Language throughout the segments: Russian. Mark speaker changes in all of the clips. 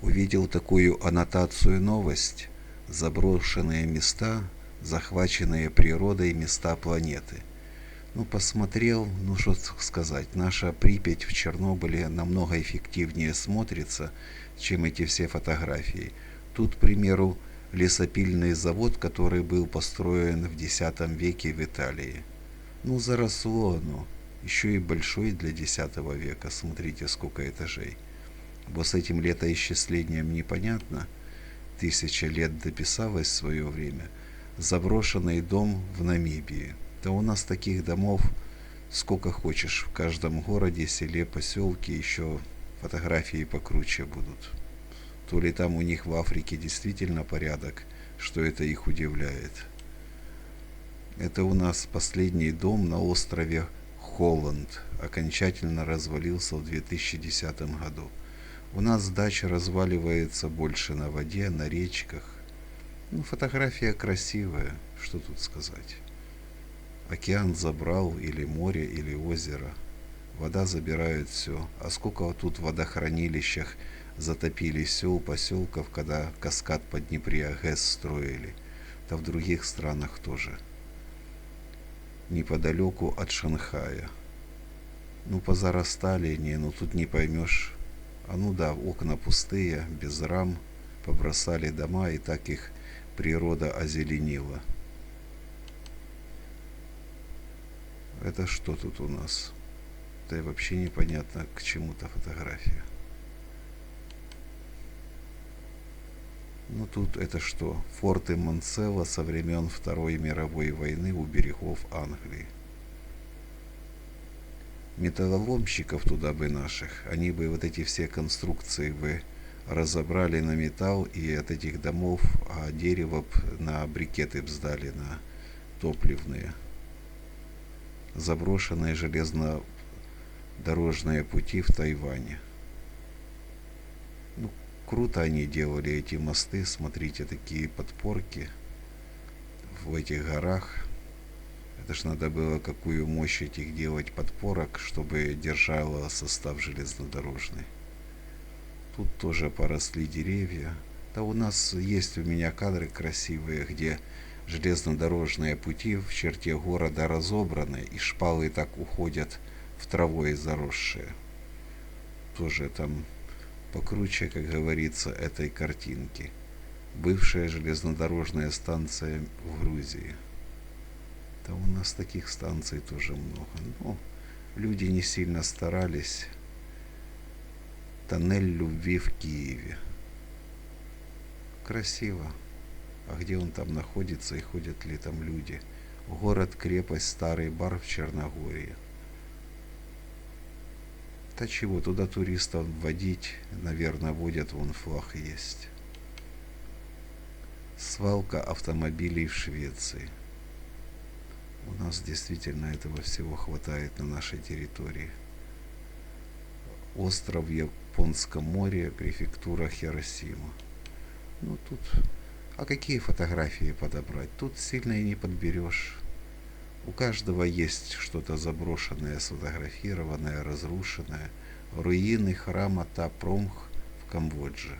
Speaker 1: Увидел такую аннотацию новость: заброшенные места, захваченные природой места планеты. Ну, посмотрел, ну что сказать, наша Припять в Чернобыле намного эффективнее смотрится, чем эти все фотографии. Тут, к примеру, лесопильный завод, который был построен в X веке в Италии. Ну, заросло оно, еще и большой для X века, смотрите, сколько этажей. Вот с этим летоисчислением непонятно, 1000 лет дописалось в свое время. Заброшенный дом в Намибии. Да у нас таких домов сколько хочешь. В каждом городе, селе, поселке еще фотографии покруче будут. То ли там у них в Африке действительно порядок, что это их удивляет. Это у нас последний дом на острове Холланд окончательно развалился в 2010 году. У нас дача разваливается больше на воде, на речках. Ну, фотография красивая, что тут сказать. Океан забрал, или море, или озеро. Вода забирает все. А сколько тут в водохранилищах затопили сел, поселков, когда каскад по Днепре ГЭС строили. Да в других странах тоже. Неподалеку от Шанхая. Ну, позарастали, ну тут не поймешь. А ну да, окна пустые, без рам, побросали дома, и так их природа озеленила. Это что тут у нас? Да и вообще непонятно, к чему-то фотография. Ну тут это что? Форты Монцело со времен Второй мировой войны у берегов Англии. Металлоломщиков туда бы наших, они бы вот эти все конструкции бы разобрали на металл и от этих домов, а дерево б на брикеты б сдали, на топливные. Заброшенные железнодорожные пути в Тайване. Ну, круто они делали эти мосты, смотрите, такие подпорки в этих горах. Это ж надо было какую мощь этих делать подпорок, чтобы держало состав железнодорожный. Тут тоже поросли деревья. Да у нас есть у меня кадры красивые, где железнодорожные пути в черте города разобраны, и шпалы так уходят в травой заросшие. Тоже там покруче, как говорится, этой картинки. Бывшая железнодорожная станция в Грузии. Да у нас таких станций тоже много. Но люди не сильно старались. Тоннель любви в Киеве. Красиво. А где он там находится и ходят ли там люди? Город-крепость Старый Бар в Черногории. Да чего, туда туристов водить, наверное, водят, вон флаг есть. Свалка автомобилей в Швеции. У нас действительно этого всего хватает на нашей территории. Остров в Японском море, префектура Хиросима. Ну тут... А какие фотографии подобрать? Тут сильно и не подберешь. У каждого есть что-то заброшенное, сфотографированное, разрушенное. Руины храма Та-Промх в Камбодже.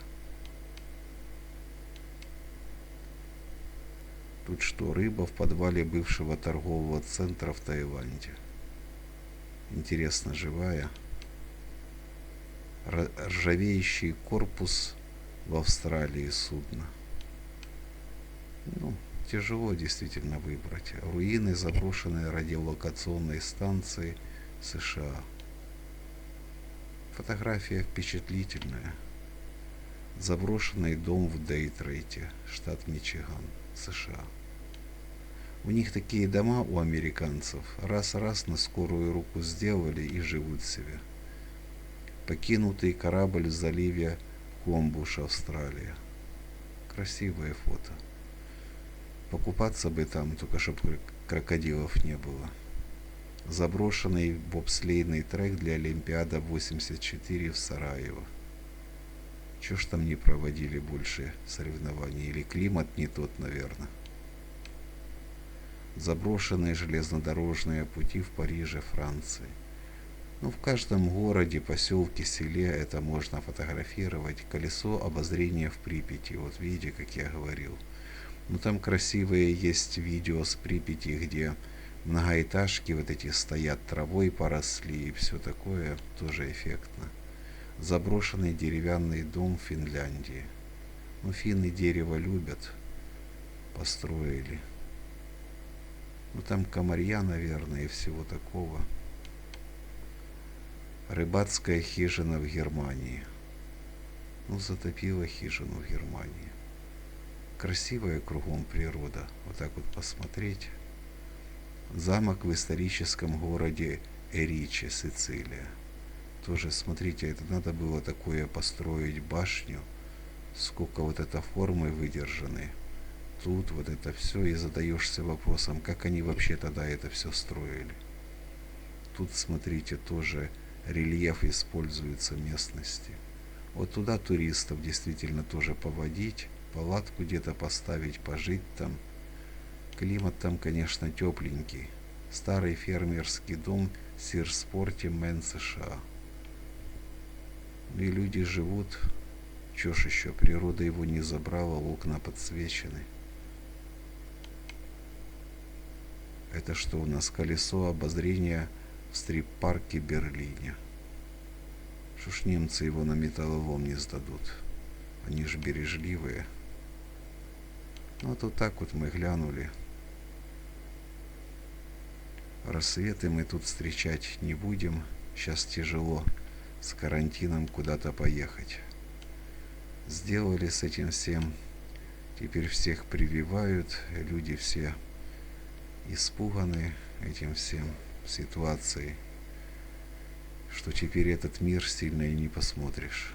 Speaker 1: Тут что, рыба в подвале бывшего торгового центра в Таиланде. Интересно, живая. Ржавеющий корпус в Австралии судна. Ну, тяжело действительно выбрать. Руины заброшенной радиолокационной станции США. Фотография впечатлительная. Заброшенный дом в Дейтрейте, штат Мичиган, США. У них такие дома, у американцев, раз-раз на скорую руку сделали и живут себе. Покинутый корабль в заливе Комбуш, Австралия. Красивое фото. Покупаться бы там, только чтобы крокодилов не было. Заброшенный бобслейный трек для Олимпиада 84 в Сараево. Чё ж там не проводили больше соревнований? Или климат не тот, наверное. Заброшенные железнодорожные пути в Париже, Франции. Ну, в каждом городе, поселке, селе это можно фотографировать. Колесо обозрения в Припяти. Вот видите, как я говорил. Ну, там красивые есть видео с Припяти, где многоэтажки вот эти стоят, травой поросли и все такое. Тоже эффектно. Заброшенный деревянный дом в Финляндии. Ну, финны дерево любят. Построили. Ну, там комарья, наверное, и всего такого. Рыбацкая хижина в Германии. Ну, затопила хижину в Германии. Красивая кругом природа. Вот так вот посмотреть. Замок в историческом городе Эриче, Сицилия. Тоже, смотрите, это надо было такое построить башню. Сколько вот это формы выдержаны. Тут вот это все, и задаешься вопросом, как они вообще тогда это все строили. Тут, смотрите, тоже рельеф используется местности. Вот туда туристов действительно тоже поводить, палатку где-то поставить, пожить там. Климат там, конечно, тепленький. Старый фермерский дом в Сирспорте, Мэн, США. И люди живут. Чё ж еще, природа его не забрала, окна подсвечены. Это что у нас? Колесо обозрения в стрип-парке Берлине. Что ж немцы его на металлолом не сдадут? Они же бережливые. Ну вот, вот так вот мы глянули. Рассветы мы тут встречать не будем. Сейчас тяжело с карантином куда-то поехать. Сделали с этим всем. Теперь всех прививают. Люди все испуганы этим всем ситуацией, что теперь этот мир сильно и не посмотришь.